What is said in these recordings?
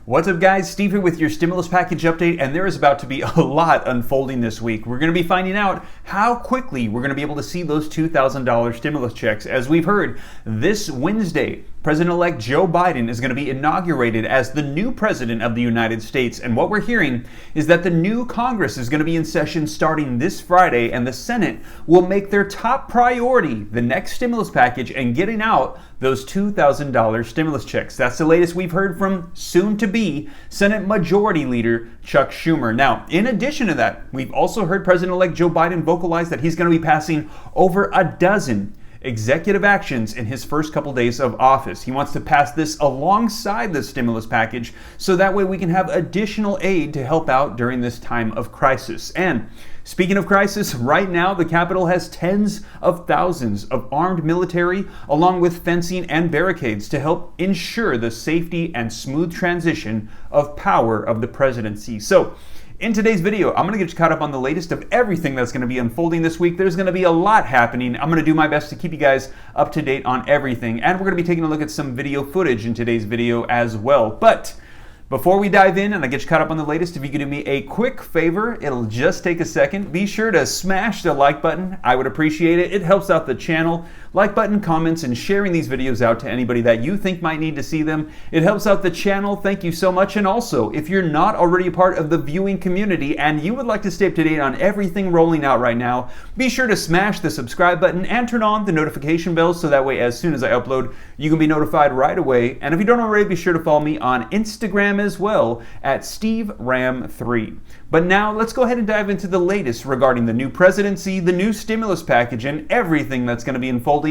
What's up, guys? Steve here with your stimulus package update, and there is about to be a lot unfolding this week. We're going to be finding out how quickly we're going to be able to see those $2,000 stimulus checks. As we've heard, this Wednesday, President-elect Joe Biden is going to be inaugurated as the new president of the United States. And what we're hearing is that the new Congress is going to be in session starting this Friday, and the Senate will make their top priority the next stimulus package and getting out those $2,000 stimulus checks. That's the latest we've heard from soon-to-be Senate Majority Leader Chuck Schumer. Now, in addition to that, we've also heard President-elect Joe Biden vocalize that he's going to be passing over a dozen executive actions in his first couple days of office. He wants to pass this alongside the stimulus package so that way we can have additional aid to help out during this time of crisis. And speaking of crisis, right now the Capitol has tens of thousands of armed military along with fencing and barricades to help ensure the safety and smooth transition of power of the presidency. So, in today's video, I'm going to get you caught up on the latest of everything that's going to be unfolding this week. There's going to be a lot happening. I'm going to do my best to keep you guys up to date on everything. And we're going to be taking a look at some video footage in today's video as well. But before we dive in and I get you caught up on the latest, if you could do me a quick favor, it'll just take a second. Be sure to smash the like button. I would appreciate it. It helps out the channel. Like button, comments, and sharing these videos out to anybody that you think might need to see them. It helps out the channel. Thank you so much. And also, if you're not already a part of the viewing community and you would like to stay up to date on everything rolling out right now, be sure to smash the subscribe button and turn on the notification bell so that way as soon as I upload, you can be notified right away. And if you don't already, be sure to follow me on Instagram as well at SteveRam3. But now let's go ahead and dive into the latest regarding the new presidency, the new stimulus package, and everything that's going to be unfolding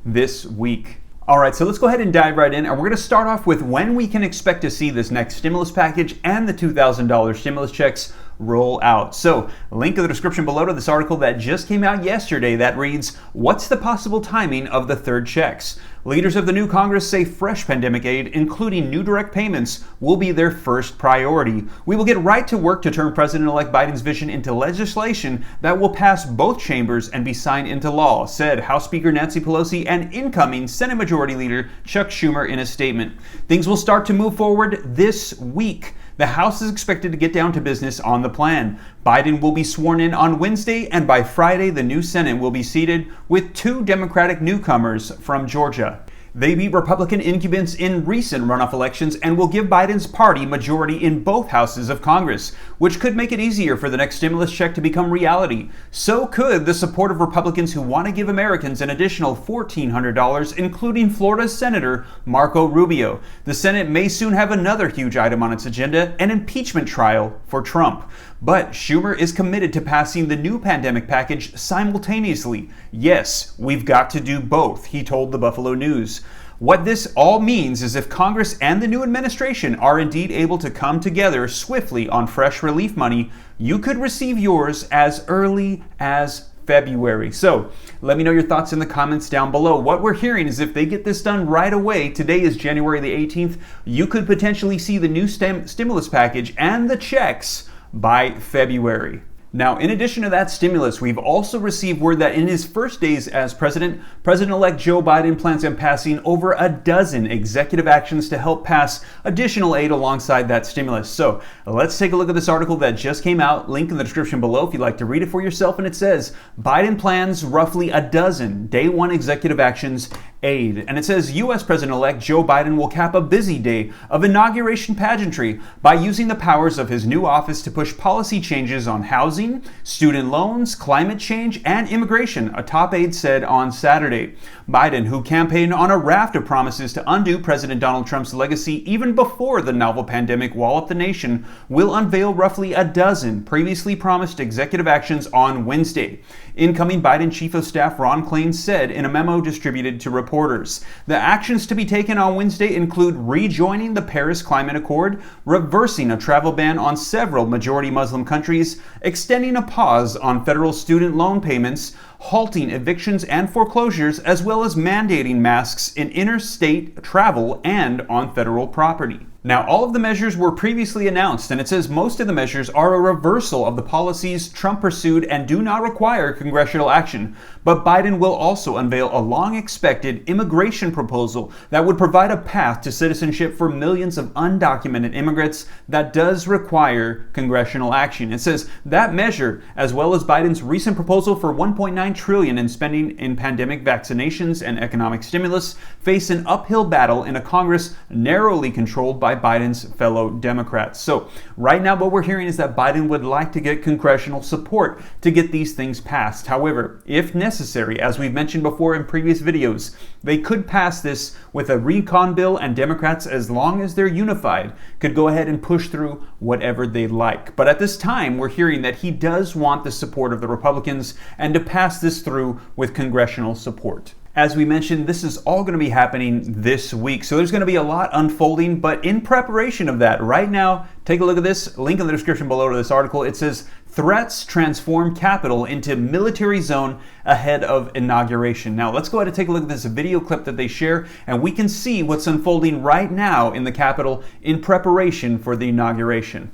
this week. All right, so let's go ahead and dive right in, and we're going to start off with when we can expect to see this next stimulus package and the $2,000 stimulus checks roll out. So, link in the description below to this article that just came out yesterday that reads, "What's the possible timing of the third checks?" Leaders of the new Congress say fresh pandemic aid, including new direct payments, will be their first priority. "We will get right to work to turn President-elect Biden's vision into legislation that will pass both chambers and be signed into law," said House Speaker Nancy Pelosi and incoming Senate Majority Leader Chuck Schumer in a statement. Things will start to move forward this week. The House is expected to get down to business on the plan. Biden will be sworn in on Wednesday, and by Friday, the new Senate will be seated with two Democratic newcomers from Georgia. They beat Republican incumbents in recent runoff elections and will give Biden's party majority in both houses of Congress, which could make it easier for the next stimulus check to become reality. So could the support of Republicans who want to give Americans an additional $1,400, including Florida Senator Marco Rubio. The Senate may soon have another huge item on its agenda, an impeachment trial for Trump. But Schumer is committed to passing the new pandemic package simultaneously. "Yes, we've got to do both," he told the Buffalo News. What this all means is if Congress and the new administration are indeed able to come together swiftly on fresh relief money, you could receive yours as early as February. So let me know your thoughts in the comments down below. What we're hearing is if they get this done right away, today is January the 18th, you could potentially see the new stimulus package and the checks by February. Now, in addition to that stimulus, we've also received word that in his first days as president, President-elect Joe Biden plans on passing over a dozen executive actions to help pass additional aid alongside that stimulus. So let's take a look at this article that just came out. Link in the description below if you'd like to read it for yourself. And it says, Biden plans roughly a dozen day one executive actions aid. And it says U.S. President-elect Joe Biden will cap a busy day of inauguration pageantry by using the powers of his new office to push policy changes on housing, student loans, climate change, and immigration, a top aide said on Saturday. Biden, who campaigned on a raft of promises to undo President Donald Trump's legacy even before the novel pandemic walloped the nation, will unveil roughly a dozen previously promised executive actions on Wednesday. Incoming Biden Chief of Staff Ron Klain said in a memo distributed to reporters. The actions to be taken on Wednesday include rejoining the Paris Climate Accord, reversing a travel ban on several majority Muslim countries, extending a pause on federal student loan payments, halting evictions and foreclosures, as well as mandating masks in interstate travel and on federal property. Now, all of the measures were previously announced, and it says most of the measures are a reversal of the policies Trump pursued and do not require congressional action. But Biden will also unveil a long-expected immigration proposal that would provide a path to citizenship for millions of undocumented immigrants that does require congressional action. It says that measure, as well as Biden's recent proposal for $1.9 trillion in spending in pandemic vaccinations and economic stimulus, face an uphill battle in a Congress narrowly controlled by Biden's fellow Democrats. So right now what we're hearing is that Biden would like to get congressional support to get these things passed. However, if necessary, as we've mentioned before in previous videos, they could pass this with a recon bill, and Democrats, as long as they're unified, could go ahead and push through whatever they like. But at this time, we're hearing that he does want the support of the Republicans and to pass this through with congressional support. As we mentioned, this is all going to be happening this week. So there's going to be a lot unfolding, but in preparation of that, right now, take a look at this link in the description below to this article. It says, threats transform Capitol into military zone ahead of inauguration. Now, let's go ahead and take a look at this video clip that they share, and we can see what's unfolding right now in the Capitol in preparation for the inauguration.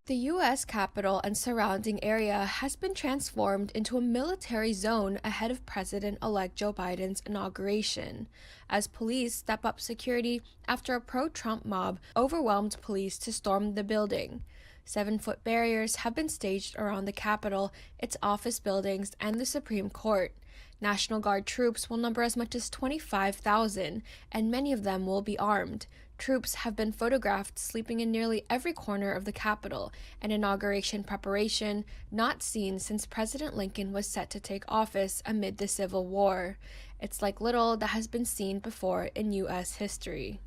The U.S. Capitol and surrounding area has been transformed into a military zone ahead of President-elect Joe Biden's inauguration, as police step up security after a pro-Trump mob overwhelmed police to storm the building. 7-foot barriers have been staged around the Capitol, its office buildings, and the Supreme Court. National Guard troops will number as much as 25,000, and many of them will be armed. Troops have been photographed sleeping in nearly every corner of the Capitol, an inauguration preparation not seen since President Lincoln was set to take office amid the Civil War. It's like little that has been seen before in U.S. history.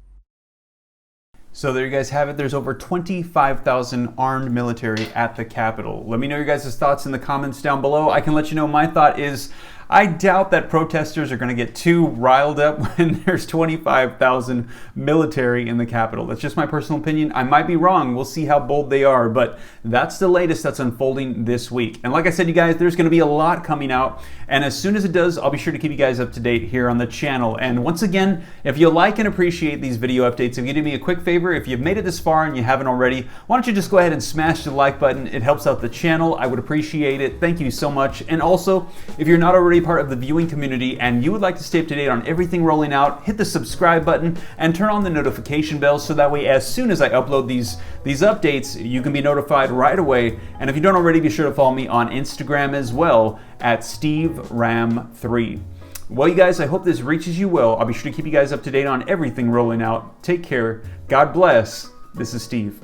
So there you guys have it. There's over 25,000 armed military at the Capitol. Let me know your guys' thoughts in the comments down below. I can let you know my thought is I doubt that protesters are going to get too riled up when there's 25,000 military in the Capitol. That's just my personal opinion. I might be wrong. We'll see how bold they are, but that's the latest that's unfolding this week. And like I said, you guys, there's going to be a lot coming out. And as soon as it does, I'll be sure to keep you guys up to date here on the channel. And once again, if you like and appreciate these video updates, if you do me a quick favor, if you've made it this far and you haven't already, why don't you just go ahead and smash the like button? It helps out the channel. I would appreciate it. Thank you so much. And also, if you're not already part of the viewing community and you would like to stay up to date on everything rolling out, hit the subscribe button and turn on the notification bell so that way as soon as I upload these updates, you can be notified right away. And if you don't already, be sure to follow me on Instagram as well at SteveRam3. Well, you guys, I hope this reaches you well. I'll be sure to keep you guys up to date on everything rolling out. Take care. God bless. This is Steve.